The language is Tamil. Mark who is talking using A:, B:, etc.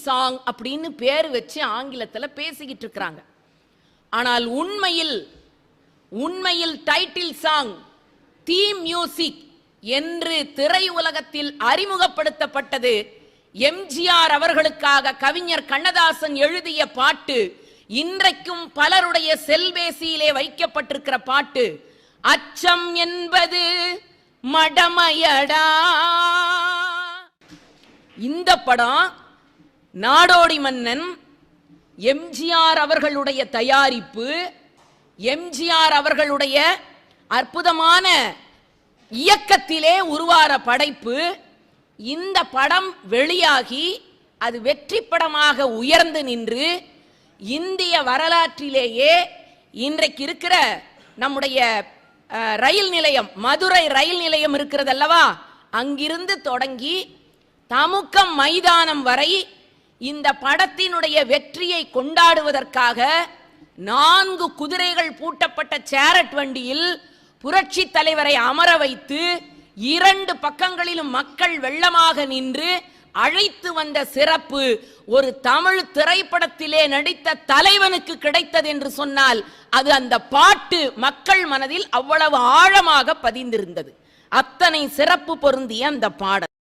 A: சாங் அப்படின்னு பேர் வச்சு ஆங்கிலத்தில் பேசிக்கிட்டு இருக்கிறாங்க. ஆனால் உண்மையில் டைட்டில் சாங், தீம் மியூசிக் என்று திரை உலகத்தில் அறிமுகப்படுத்தப்பட்டது எம்ஜிஆர் அவர்களுக்காக கவிஞர் கண்ணதாசன் எழுதிய பாட்டு. இன்றைக்கும் பலருடைய செல்பேசியிலே வைக்கப்பட்டிருக்கிற பாட்டு, அச்சம் என்பது மடமையடா. இந்த படம் நாடோடி மன்னன் எம்ஜிஆர் அவர்களுடைய தயாரிப்பு, எம்ஜிஆர் அவர்களுடைய அற்புதமான இயக்கத்திலே உருவான படைப்பு. இந்த படம் வெளியாகி அது வெற்றி படமாக உயர்ந்து நின்று இந்திய வரலாற்றிலேயே இன்றைக்கு இருக்கிற நம்முடைய ரயில் நிலையம், மதுரை ரயில் நிலையம் இருக்கிறது அல்லவா, அங்கிருந்து தொடங்கி தமுக்கம் மைதானம் வரை இந்த படத்தினுடைய வெற்றியை கொண்டாடுவதற்காக 4 குதிரைகள் பூட்டப்பட்ட சேரட் வண்டியில் புரட்சி தலைவரை அமர வைத்து 2 பக்கங்களிலும் மக்கள் வெள்ளமாக நின்று அழைத்து வந்த சிறப்பு ஒரு தமிழ் திரைப்படத்திலே நடித்த தலைவனுக்கு கிடைத்தது என்று சொன்னால் அது அந்த பாட்டு மக்கள் மனதில் அவ்வளவு ஆழமாக பதிந்திருந்தது. அத்தனை சிறப்பு பொருந்திய அந்த பாடல்.